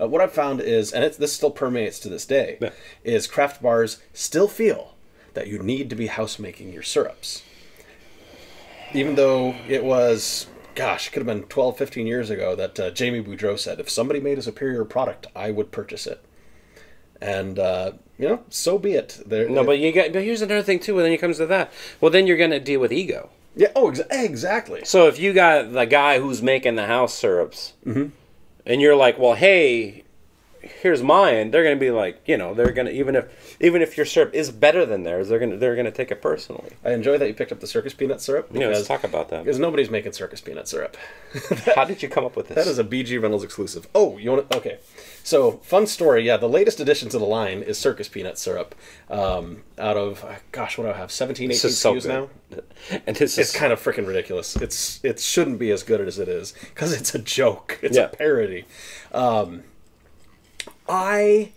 what I've found is, and this still permeates to this day, is craft bars still feel that you need to be house making your syrups. Even though it was, gosh, it could have been 12, 15 years ago that Jamie Boudreau said, if somebody made a superior product, I would purchase it. And, so be it. But here's another thing, too, when it comes to that. Well, then you're going to deal with ego. Yeah, exactly. So if you got the guy who's making the house syrups, and you're like, well, hey, here's mine, they're going to be like, they're going to, even if your syrup is better than theirs, they're going to take it personally. I enjoy that you picked up the Circus peanut syrup. Let's talk about that. Because nobody's making Circus peanut syrup. How did you come up with this? That is a B.G. Reynolds exclusive. Oh, you want to? Okay. So, fun story. Yeah, the latest addition to the line is Circus peanut syrup. Out of, gosh, what do I have? 17, 18 SKUs now? And it's kind of freaking ridiculous. It shouldn't be as good as it is. Because it's a joke. It's a parody. I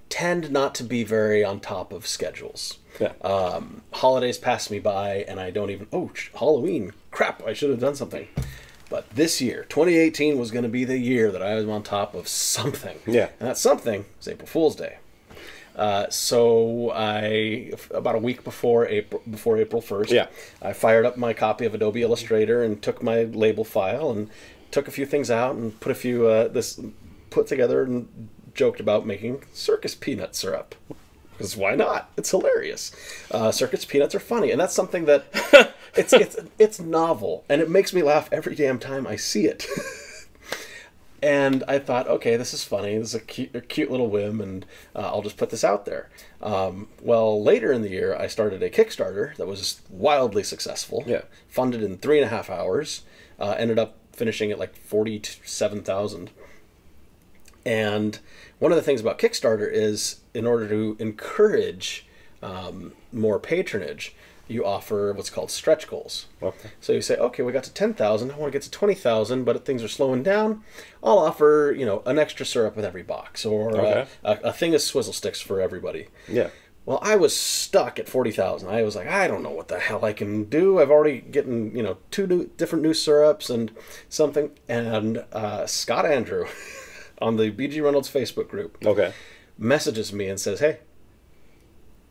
tend not to be very on top of schedules. Yeah. Holidays pass me by, and I don't even... Oh, Halloween. Crap, I should have done something. But this year, 2018, was going to be the year that I was on top of something. Yeah. And that something was April Fool's Day. So about a week before April 1st, I fired up my copy of Adobe Illustrator and took my label file and took a few things out and put a few put together and joked about making Circus peanut syrup. Because why not? It's hilarious. Circus peanuts are funny, and that's something that it's novel, and it makes me laugh every damn time I see it. And I thought, okay, this is funny. This is a cute little whim, and I'll just put this out there. Well, later in the year, I started a Kickstarter that was wildly successful. Yeah. Funded in 3.5 hours. Ended up finishing at like 47,000. And one of the things about Kickstarter is, in order to encourage more patronage, you offer what's called stretch goals. Okay. So you say, okay, we got to 10,000. I want to get to 20,000, but if things are slowing down, I'll offer, an extra syrup with every box, or a thing of swizzle sticks for everybody. Yeah. Well, I was stuck at 40,000. I was like, I don't know what the hell I can do. I've already gotten, 2 different new syrups and something. And Scott Andrew on the B.G. Reynolds Facebook group messages me and says, hey,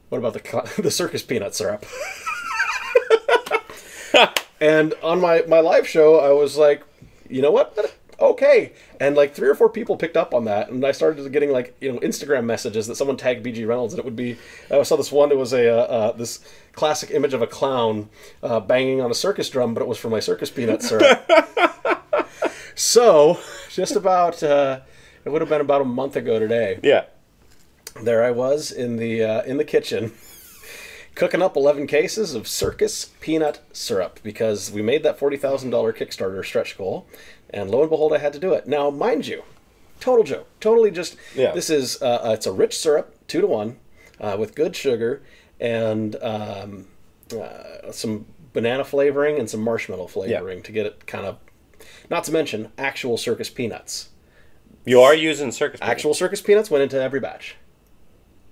what about the Circus peanut syrup? And on my live show, I was like, you know what? Okay. And like 3 or 4 people picked up on that, and I started getting Instagram messages that someone tagged B.G. Reynolds, and it would be, I saw this one, it was this classic image of a clown banging on a circus drum, but it was for my Circus peanut syrup. So, just about, it would have been about a month ago today. Yeah. There I was in the kitchen, cooking up 11 cases of Circus peanut syrup, because we made that $40,000 Kickstarter stretch goal, and lo and behold, I had to do it. Now, mind you, total joke, totally just, this is, it's a rich syrup, 2 to 1, with good sugar, and some banana flavoring and some marshmallow flavoring to get it kind of, not to mention actual Circus peanuts. You are using Circus peanuts? Actual Circus peanuts went into every batch.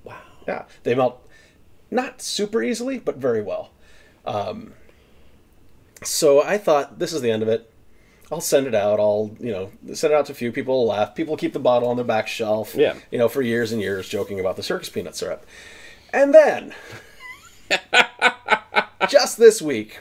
Wow. Yeah, they melt not super easily, but very well. So I thought, this is the end of it. I'll send it out. I'll, send it out to a few people. Will laugh. People keep the bottle on their back shelf. Yeah. For years and years, joking about the Circus peanut syrup. And then, just this week,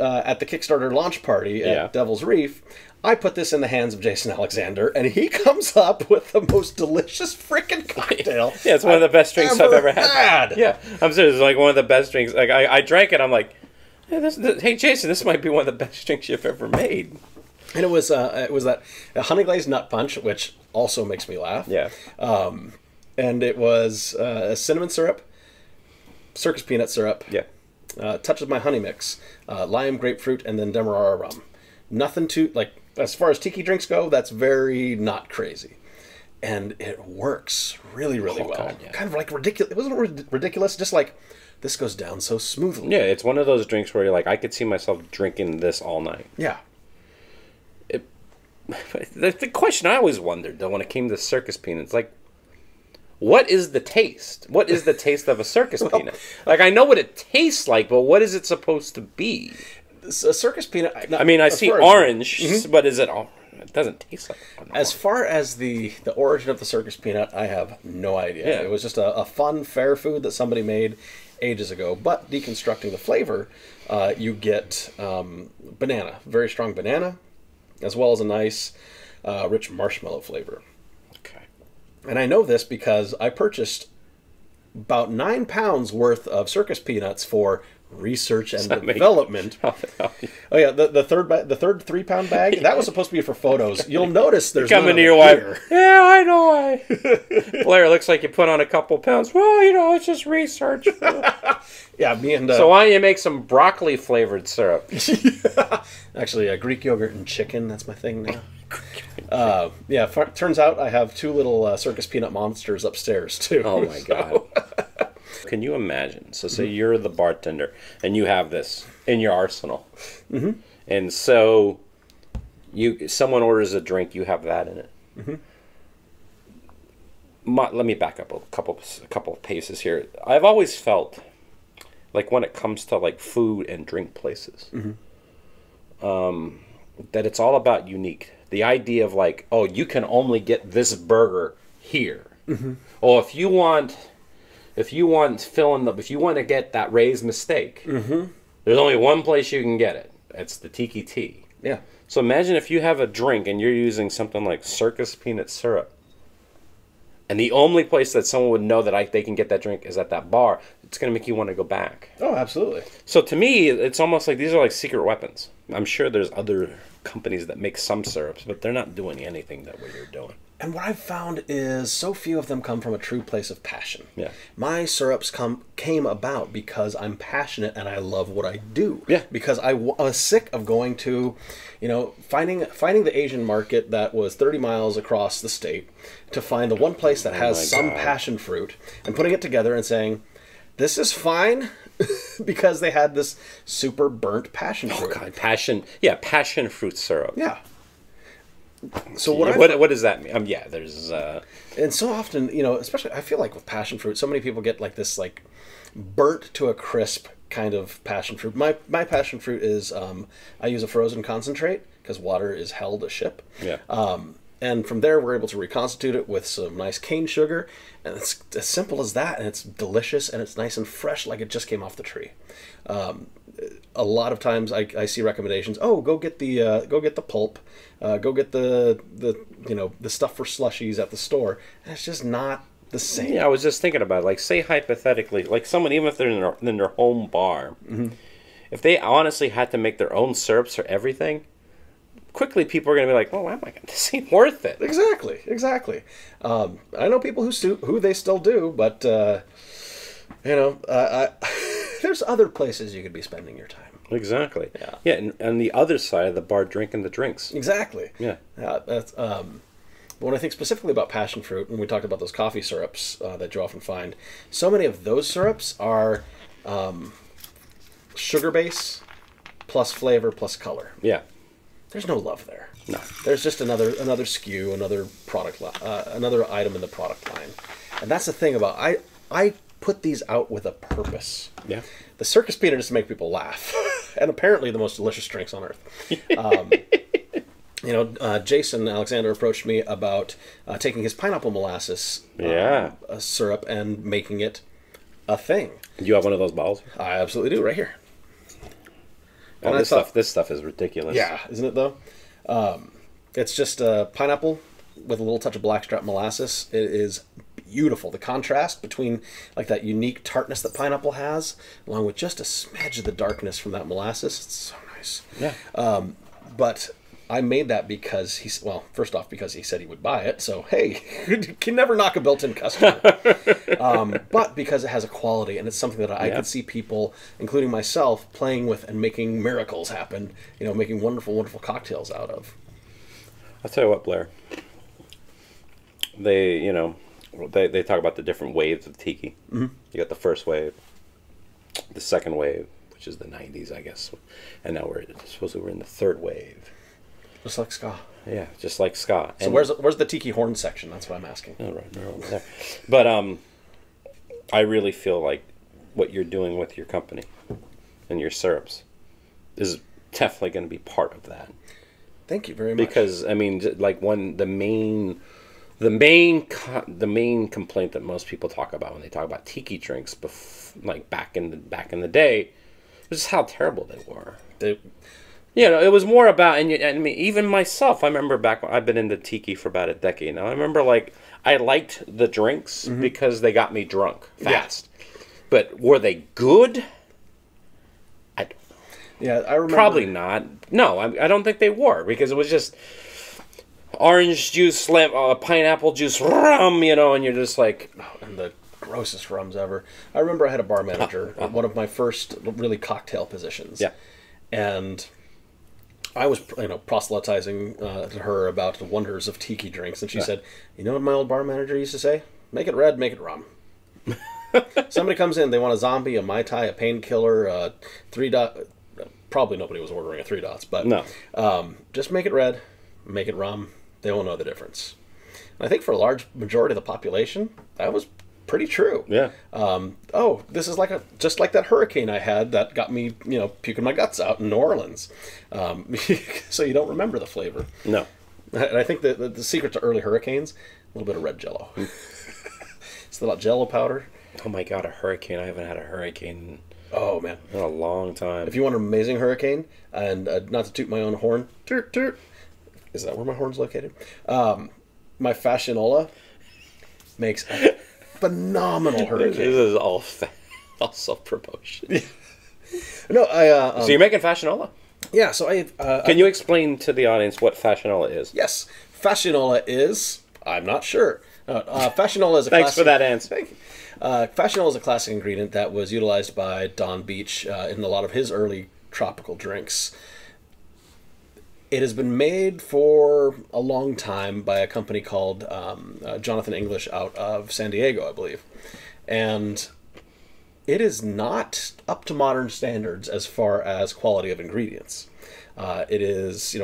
at the Kickstarter launch party at Devil's Reef, I put this in the hands of Jason Alexander, and he comes up with the most delicious freaking cocktail. Yeah, it's one of the best drinks I've ever had. Yeah, I'm serious. It's like one of the best drinks. Like I drank it. I'm like, hey Jason, this might be one of the best drinks you've ever made. And it was that honey glazed nut punch, which also makes me laugh. Yeah. And it was a cinnamon syrup, Circus peanut syrup. Yeah. Touch of my honey mix, lime, grapefruit, and then Demerara rum. Nothing too, as far as tiki drinks go, that's very not crazy. And it works really, really well. God, yeah. Kind of like ridiculous. It wasn't ridiculous, just like, this goes down so smoothly. Yeah, it's one of those drinks where you're like, I could see myself drinking this all night. Yeah. The question I always wondered, though, when it came to Circus peanuts, what is the taste? What is the taste of a Circus peanut? I know what it tastes like, but what is it supposed to be? A Circus peanut... I see orange, but is it... It doesn't taste like a banana. As far as the origin of the Circus peanut, I have no idea. Yeah. It was just a fun, fair food that somebody made ages ago. But deconstructing the flavor, you get banana, very strong banana, as well as a nice, rich marshmallow flavor. Okay. And I know this because I purchased about 9 pounds worth of Circus peanuts for research and development. Oh yeah, the third 3-pound bag that was supposed to be for photos. You'll notice there's coming to your wife. Yeah, I know. Blair, looks like you put on a couple pounds. Well, you know, it's just research. Yeah, me and so why don't you make some broccoli flavored syrup? Actually, Greek yogurt and chicken. That's my thing now. Yeah, turns out I have 2 little Circus peanut monsters upstairs too. Oh my god. Can you imagine? So say you're the bartender and you have this in your arsenal. Mm-hmm. And so someone orders a drink, you have that in it. Mm-hmm. Let me back up a couple of paces here. I've always felt like when it comes to like food and drink places, that it's all about unique. The idea of like, oh, you can only get this burger here. Mm-hmm. Oh, if you want to get that Ray's mistake, there's only one place you can get it. It's the Tiki Tea. Yeah. So imagine if you have a drink and you're using something like Circus peanut syrup, and the only place that someone would know that they can get that drink is at that bar. It's going to make you want to go back. Oh, absolutely. So to me, it's almost like these are like secret weapons. I'm sure there's other companies that make some syrups, but they're not doing anything that what you're doing. And what I've found is so few of them come from a true place of passion. Yeah. My syrups came about because I'm passionate and I love what I do. Yeah. Because I was sick of going to, finding the Asian market that was 30 miles across the state to find the one place that has some passion fruit and putting it together and saying, this is fine. Because they had this super burnt passion fruit. Oh God, passion fruit syrup. Yeah. So what does that mean? There's and so often, especially I feel like with passion fruit, so many people get like this like burnt to a crisp kind of passion fruit. My passion fruit is I use a frozen concentrate because water is held a ship. Yeah. And from there, we're able to reconstitute it with some nice cane sugar, and it's as simple as that. And it's delicious, and it's nice and fresh, like it just came off the tree. A lot of times, I see recommendations. Oh, go get the pulp, go get the stuff for slushies at the store, and it's just not the same. Yeah, I was just thinking about it. Like, say hypothetically, like someone, even if they're in their home bar, if they honestly had to make their own syrups for everything. Quickly, people are going to be like, "Oh, am I? This ain't worth it." Exactly. I know people who they still do, but there's other places you could be spending your time. Exactly. Yeah. And on the other side of the bar, drinking the drinks. Exactly. Yeah. That's when I think specifically about passion fruit, when we talked about those coffee syrups that you often find, so many of those syrups are sugar base plus flavor plus color. Yeah. There's no love there. No. There's just another SKU, another product, another item in the product line, and that's the thing about I put these out with a purpose. Yeah. The Circus peanut is to make people laugh, and apparently the most delicious drinks on earth. Jason Alexander approached me about taking his pineapple molasses syrup and making it a thing. Do you have one of those bottles? I absolutely do, right here. Oh, this stuff is ridiculous. Yeah, isn't it though? It's just pineapple with a little touch of blackstrap molasses. It is beautiful. The contrast between like that unique tartness that pineapple has, along with just a smidge of the darkness from that molasses. It's so nice. Yeah. But I made that because first off, because he said he would buy it. So, hey, you can never knock a built-in customer. But because it has a quality, and it's something that I could see people, including myself, playing with and making miracles happen, making wonderful, wonderful cocktails out of. I'll tell you what, Blair. They talk about the different waves of tiki. Mm-hmm. You got the first wave, the second wave, which is the 90s, I guess. And now we're in the third wave. Just like ska. Yeah, just like ska. So where's the tiki horn section? That's what I'm asking. Oh, right over there. But I really feel like what you're doing with your company and your syrups is definitely going to be part of that. Thank you very much. Because I mean, like the main complaint that most people talk about when they talk about tiki drinks, like back in the day, was just how terrible they were. It was more about, and I mean, even myself, I remember back when I've been into tiki for about a decade now. I remember like I liked the drinks because they got me drunk fast, but were they good? I don't know. Yeah, I remember. Probably not. No, I don't think they were, because it was just orange juice, pineapple juice, rum, and you're just like... Oh, and the grossest rums ever. I remember I had a bar manager, one of my first really cocktail positions. Yeah. And I was, proselytizing to her about the wonders of tiki drinks. And she said, you know what my old bar manager used to say? Make it red, make it rum. Somebody comes in, they want a zombie, a Mai Tai, a painkiller, 3 dot... Probably nobody was ordering a 3 dots, but no. Just make it red, make it rum. They won't know the difference. And I think for a large majority of the population, that was pretty true. Yeah. This is just like that hurricane I had that got me, puking my guts out in New Orleans. So you don't remember the flavor. No. And I think the secret to early hurricanes, a little bit of red Jell-O. It's a lot of Jell-O powder. Oh my God, a hurricane! I haven't had a hurricane. Oh man, in a long time. If you want an amazing hurricane, and not to toot my own horn, toot toot. Is that where my horn's located? My Fassionola makes a phenomenal hurricane. This is all self-promotion. No, so you're making Fassionola? Yeah. So Can you explain to the audience what Fassionola is? Yes, Fassionola is. I'm not sure. Fassionola is a. Thanks for that answer. Thank you. Fassionola is a classic ingredient that was utilized by Don Beach in a lot of his early tropical drinks. It has been made for a long time by a company called Jonathan English out of San Diego, I believe. And it is not up to modern standards as far as quality of ingredients. It is,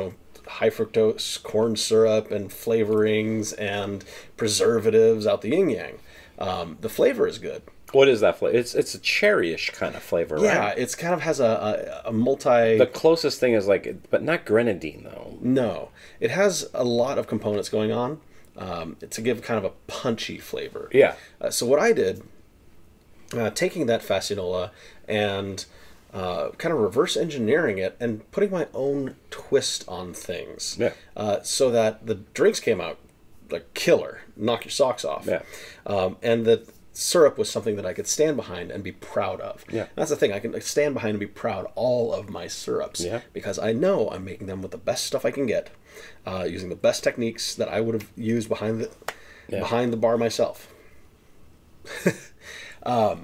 high fructose corn syrup and flavorings and preservatives out the yin-yang. The flavor is good. What is that flavor? It's a cherryish kind of flavor, right? Yeah, it's kind of has a multi... The closest thing is but not grenadine, though. No. It has a lot of components going on to give kind of a punchy flavor. Yeah. So what I did, taking that Fassionola and kind of reverse engineering it and putting my own twist on things. Yeah. So that the drinks came out like killer, knock your socks off. Yeah. And the syrup was something that I could stand behind and be proud of. Yeah. That's the thing. I can stand behind and be proud all of my syrups because I know I'm making them with the best stuff I can get, using the best techniques that I would have used behind the bar myself. But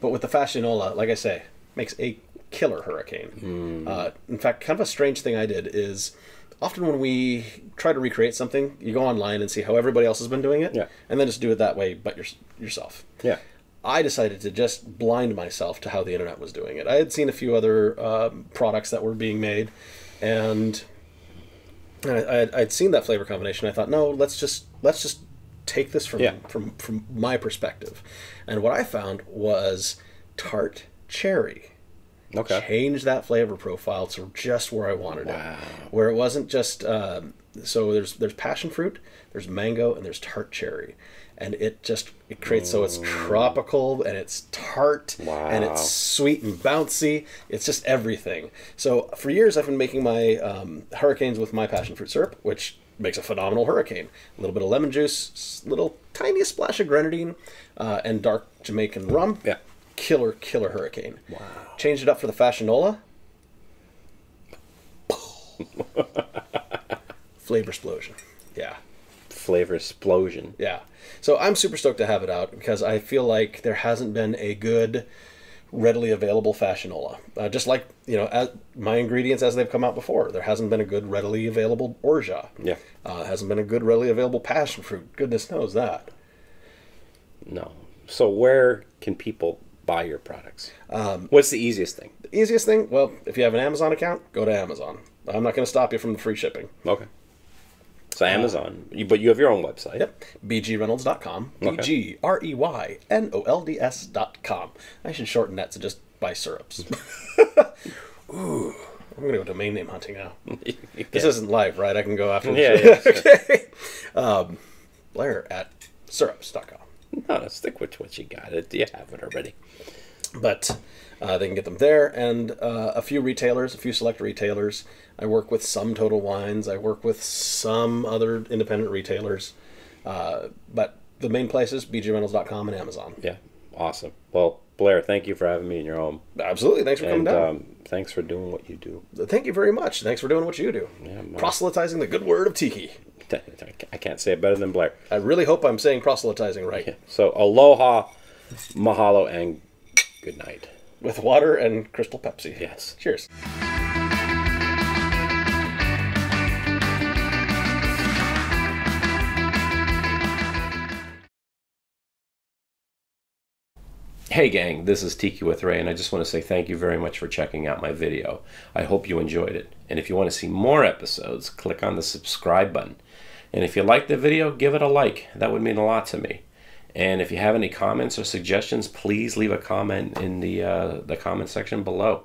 with the Fassionola, like I say, makes a killer hurricane. In fact, kind of a strange thing I did is often when we try to recreate something, you go online and see how everybody else has been doing it, and then just do it that way, but yourself. Yeah. I decided to just blind myself to how the internet was doing it. I had seen a few other products that were being made, and I'd seen that flavor combination. I thought, no, let's just take this from my perspective. And what I found was tart cherry. Okay. Change that flavor profile to just where I wanted it. Where it wasn't just so there's passion fruit, there's mango, and there's tart cherry, and it creates so it's tropical and it's tart and it's sweet and bouncy. It's just everything. So for years I've been making my hurricanes with my passion fruit syrup, which makes a phenomenal hurricane. A little bit of lemon juice, little tiny splash of grenadine, and dark Jamaican rum. Yeah. Killer hurricane. Wow. Changed it up for the Fassionola. Flavor explosion. Yeah. Flavor explosion. Yeah. So I'm super stoked to have it out because I feel like there hasn't been a good, readily available Fassionola. Just like, as my ingredients as they've come out before. There hasn't been a good, readily available Orgeat. Yeah. Hasn't been a good, readily available passion fruit. Goodness knows that. No. So where can people buy your products? What's the easiest thing? The easiest thing? Well, if you have an Amazon account, go to Amazon. I'm not going to stop you from the free shipping. Okay. So Amazon, but you have your own website. Yep. BGReynolds.com. Okay. BGREYNOLDS.com. I should shorten that to just buy syrups. Ooh. I'm going to go domain name hunting now. This isn't live, right? I can go after Yeah, this. yeah. Okay. Blair at syrups.com. No, stick with what you got. You have it already. But they can get them there, and a few retailers, a few select retailers. I work with some Total Wines. I work with some other independent retailers. But the main places, bgreynolds.com and Amazon. Yeah, awesome. Well, Blair, thank you for having me in your home. Absolutely. Thanks for coming down. Thanks for doing what you do. Thank you very much. Thanks for doing what you do. Yeah, proselytizing the good word of tiki. I can't say it better than Blair. I really hope I'm saying proselytizing right. Yeah. So, aloha, mahalo, and good night. With water and Crystal Pepsi. Yes. Cheers. Hey gang, this is Tiki with Ray, and I just want to say thank you very much for checking out my video. I hope you enjoyed it. And if you want to see more episodes, click on the subscribe button. And if you liked the video, give it a like. That would mean a lot to me. And if you have any comments or suggestions, please leave a comment in the comment section below.